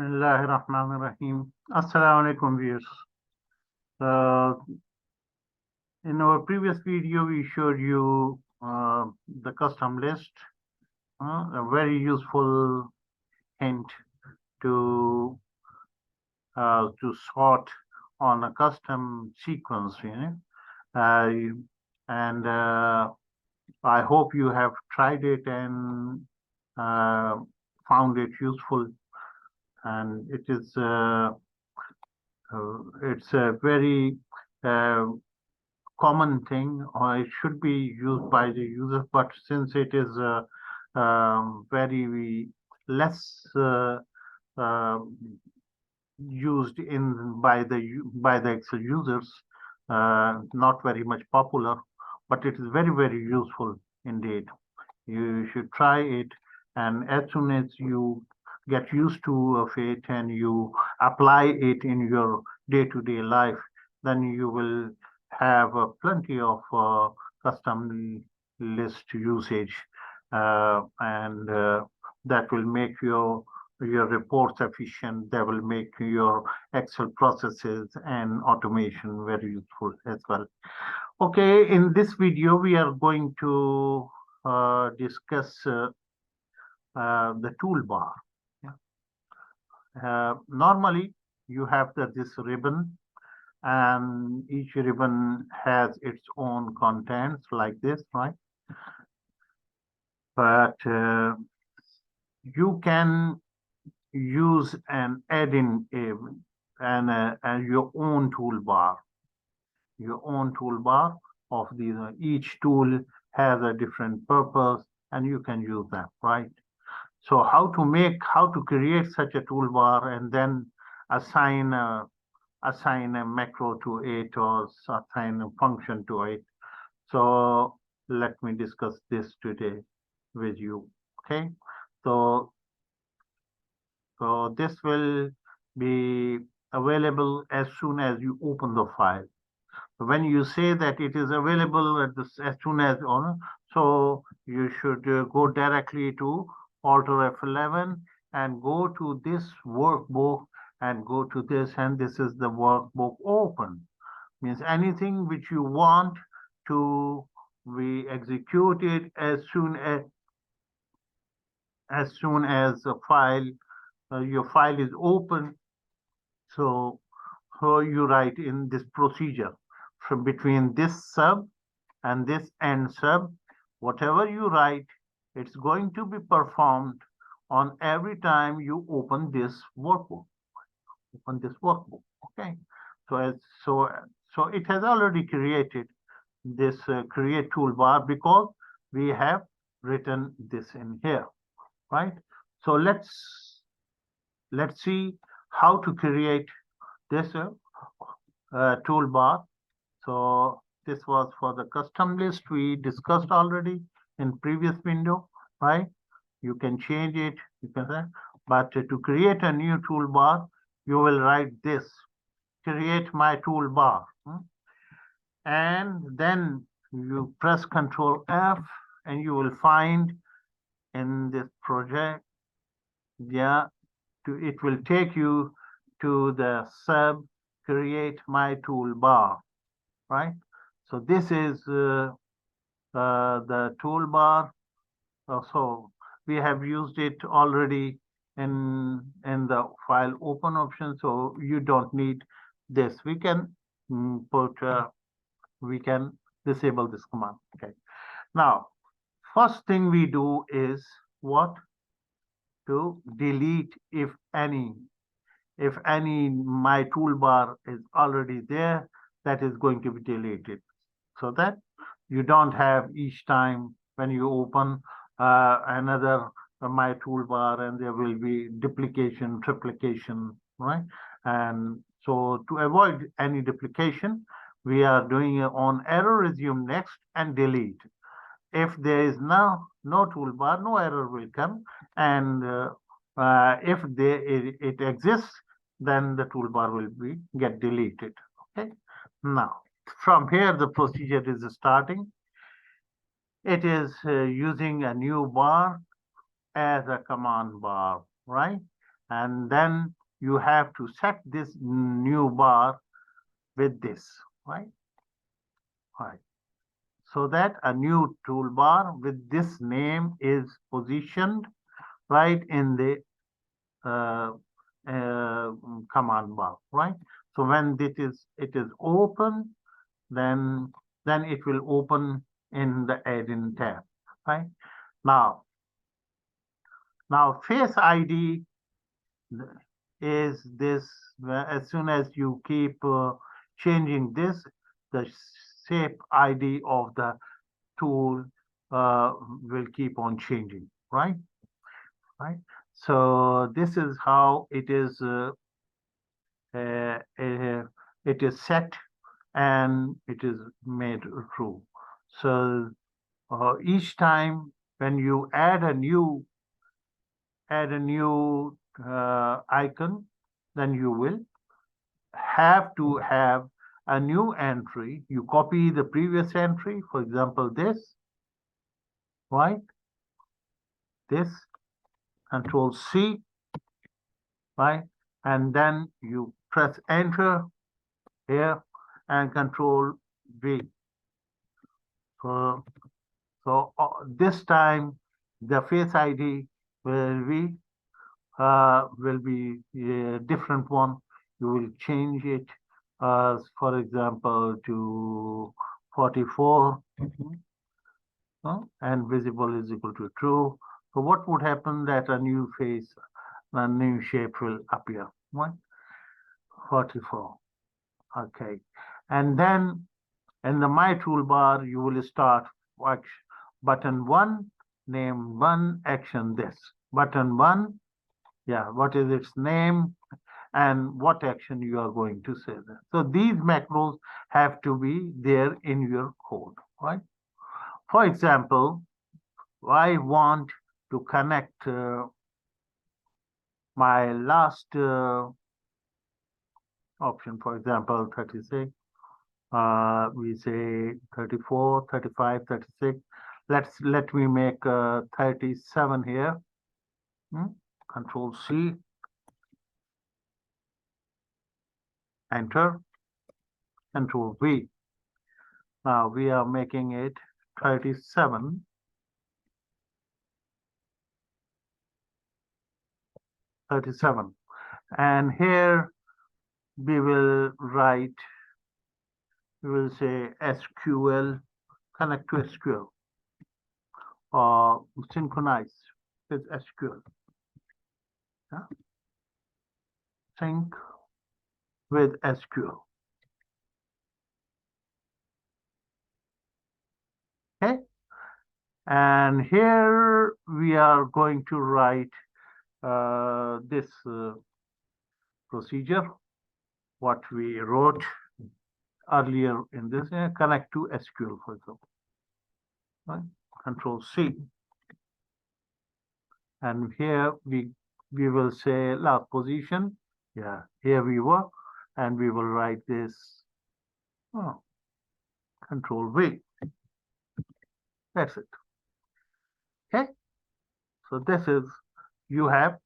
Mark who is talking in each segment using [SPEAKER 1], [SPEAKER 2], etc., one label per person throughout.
[SPEAKER 1] Bismillahirrahmanirrahim. Assalamu alaikum viewers. Uh, in our previous video, we showed you the custom list, a very useful hint to sort on a custom sequence, and I hope you have tried it and found it useful. And it's a very common thing, or it should be used by the user, but since it is very less used by the Excel users, not very much popular, but it is very useful indeed. You should try it, and as soon as you get used to it and you apply it in your day-to-day life, then you will have plenty of custom list usage, and that will make your reports efficient. That will make your Excel processes and automation very useful as well. Okay, in this video, we are going to discuss the toolbar. Normally, you have this ribbon, and each ribbon has its own contents like this, right? But you can use and add in your own toolbar. Your own toolbar of these. Each tool has a different purpose, and you can use that, right? So how to create such a toolbar and then assign a macro to it or assign a function to it. So let me discuss this today with you. Okay. So this will be available as soon as you open the file. When you say that it is available as soon as so you should go directly to Alt F11 and go to this workbook and go to this, and this is the workbook open. Means anything which you want to be executed as soon as a file, your file is open. So you write in this procedure from between this sub and this end sub, whatever you write, it's going to be performed on every time you open this workbook. Okay. So it has already created this create toolbar because we have written this in here, right? So let's see how to create this toolbar. So this was for the custom list we discussed already in previous window, right? You can change it, but to create a new toolbar, you will write this, create my toolbar. And then you press Control F and you will find in this project, it will take you to the sub create my toolbar, right? So this is the toolbar. So we have used it already in the file open option, so you don't need this. We can we can disable this command. Okay. Now, first thing we do is what? To delete if any my toolbar is already there, that is going to be deleted, so that you don't have each time when you open another my toolbar and there will be duplication, triplication, right? And so to avoid any duplication, we are doing on error resume next and delete. If there is no toolbar, no error will come, and if it exists, then the toolbar will get deleted. Okay. Now, from here, the procedure is starting. It is using a new bar as a command bar, right? and then you have to set this new bar with this, right? Right. So that a new toolbar with this name is positioned right in the uh, command bar, right? So when it is open, then it will open in the add-in tab, right? Now face ID is this. As soon as you keep changing this, the shape ID of the tool will keep on changing, right? Right. So this is how it is. It is set and it is made true. So each time when you add a new icon, then you will have to have a new entry. You copy the previous entry, for example, this, right? This, Control C, right? And then you press enter here and Control V. So this time the face ID will be a different one. You will change it, for example, to 44, and visible is equal to true. So what would happen that a new face, a new shape will appear, right? 44. Okay. And then in the My Toolbar, you will start button 1, name 1, action this. Button 1, yeah, what is its name and what action you are going to say there. So these macros have to be there in your code, right? For example, I want to connect my last option, for example, 36. We say 34, 35, 36. Let me make 37 here. Control C, enter, Control V. Now we are making it 37. 37. And here we will write, we will say SQL, connect to SQL, or synchronize with SQL. Yeah? Sync with SQL. Okay. And here we are going to write this procedure, what we wrote earlier in this, connect to SQL, for example. Right? Control C. And here we will say last position. Yeah, here we were, and we will write this. Control V. That's it. Okay. So this is, you have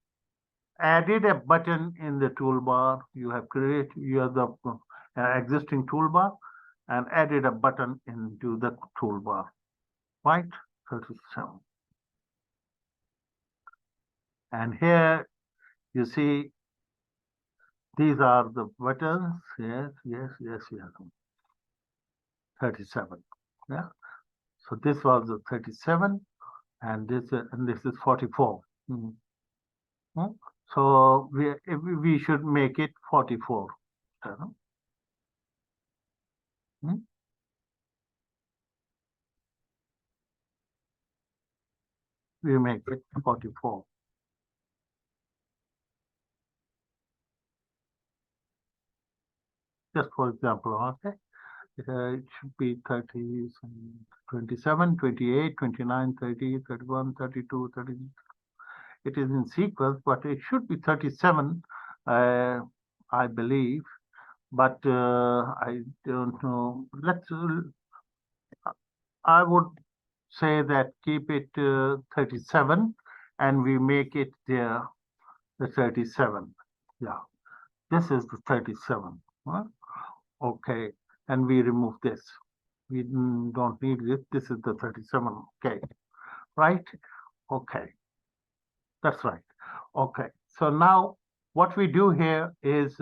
[SPEAKER 1] added a button in the toolbar. You have created the existing toolbar and added a button into the toolbar. Right? 37. And here you see these are the buttons. Yes. 37. Yeah. So this was the 37, and this is 44. So we should make it 44. We make it 44. Just for example, okay. It should be 30, 27, 28, 29, 30, 31, 32, 30. It is in sequence, but it should be 37, I believe. But I don't know. I would say that keep it 37 and we make it there the 37. Yeah, this is the 37. Huh? Okay, and we remove this. We don't need this. This is the 37. Okay, right? Okay, that's right. Okay, so now what we do here is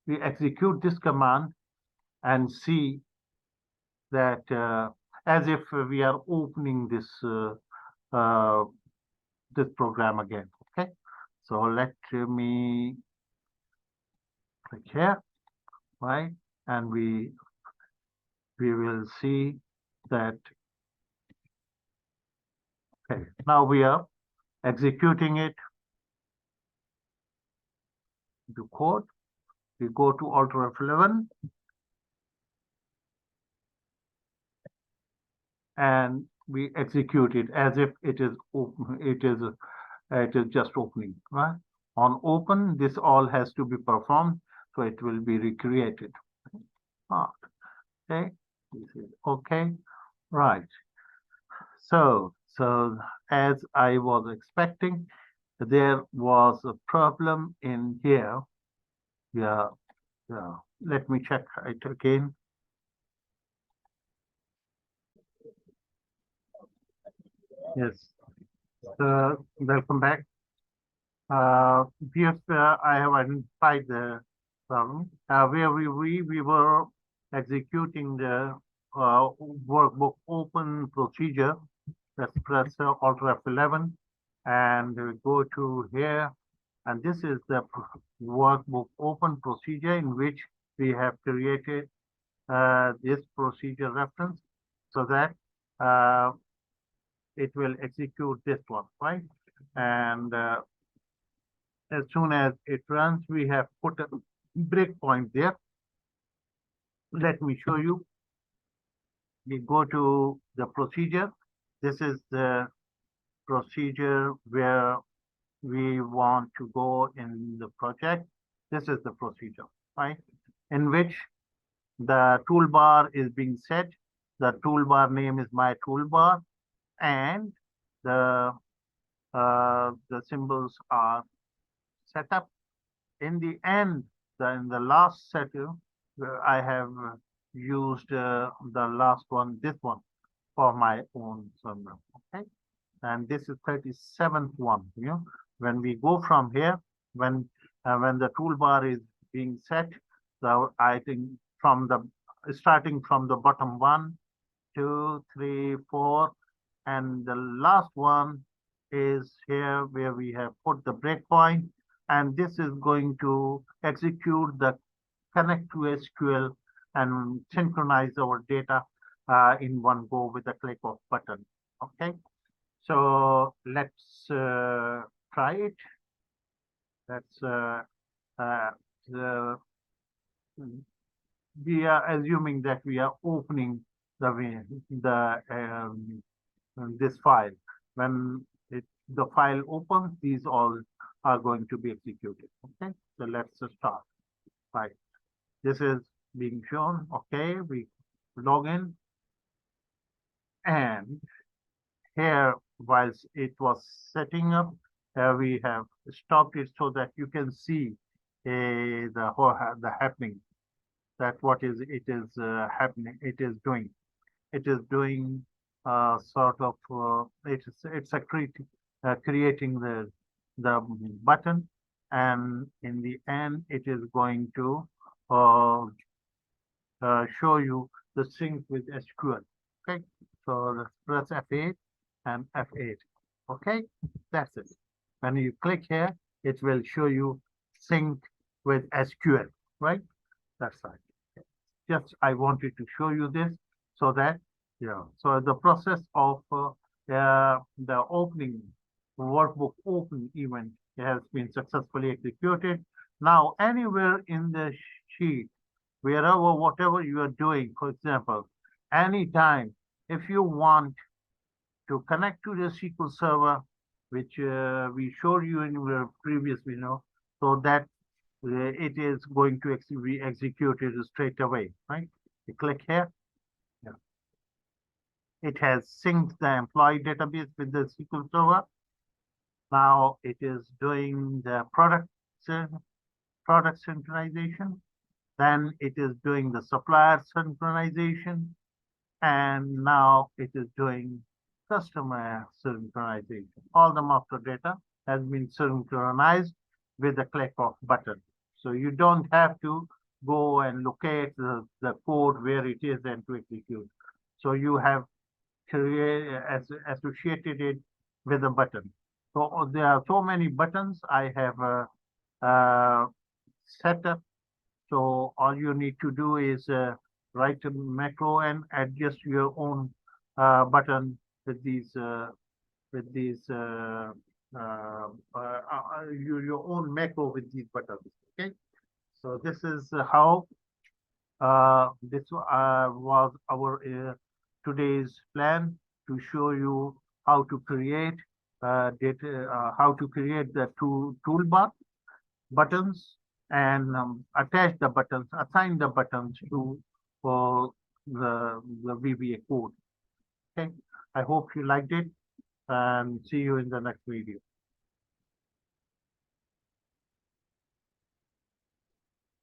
[SPEAKER 1] we execute this command and see that as if we are opening uh, this program again. Okay, so let me click here, right? And we will see that, okay, now we are executing it to code. We go to Alt F11 and we execute it as if it is open. It is just opening, right? On open, this all has to be performed, so it will be recreated. Okay, this is okay, right? So as I was expecting, there was a problem in here. Yeah, yeah. Let me check it again. Yes. Welcome back. Here I have identified the problem where we were executing the workbook open procedure. Let's press Alt F11 and go to here. And this is the workbook open procedure in which we have created this procedure reference so that it will execute this one, right? And as soon as it runs, we have put a breakpoint there. Let me show you. We go to the procedure. This is the procedure where we want to go in the project. This is the procedure, right? In which the toolbar is being set. The toolbar name is my toolbar, and the symbols are set up. In the end, in the last setting, I have used the last one, this one, for my own symbol. Okay, and this is 37th one. You know, when we go from here, when the toolbar is being set, so I think from the starting from the bottom 1, 2, 3, 4, and the last one is here where we have put the breakpoint, and this is going to execute the connect to SQL and synchronize our data in one go with a click of button. Okay, so let's try it. Let's we are assuming that we are opening this file. When the file opens, these all are going to be executed. Okay, so let's start. Right, this is being shown. Okay, we log in, and here, whilst it was setting up, we have stopped it so that you can see the happening. That what is it is happening. It is doing. It is doing sort of it's creating the button, and in the end it is going to show you the sync with SQL. Okay, so let's press F8 and F8. Okay, that's it. When you click here, it will show you sync with SQL, right? That's right. Just I wanted to show you this so that, yeah. So the process of the opening workbook open event has been successfully executed. Now, anywhere in the sheet, wherever, whatever you are doing, for example, anytime, if you want to connect to the SQL server, which we showed you in the previous video, so that it is going to be executed straight away, right? You click here. Yeah. It has synced the employee database with the SQL server. Now it is doing the product synchronization. Then it is doing the supplier synchronization. And now it is doing customer synchronization. All the master data has been synchronized with a click of button. So you don't have to go and locate the code where it is and to execute. So you have associated it with a button. So there are so many buttons I have set up. So all you need to do is write a macro and adjust your own button with these your own macro with these buttons. Okay, so this is how this was our today's plan to show you how to create how to create the toolbar buttons and attach the buttons, assign the buttons to for the VBA code. Okay, I hope you liked it and see you in the next video.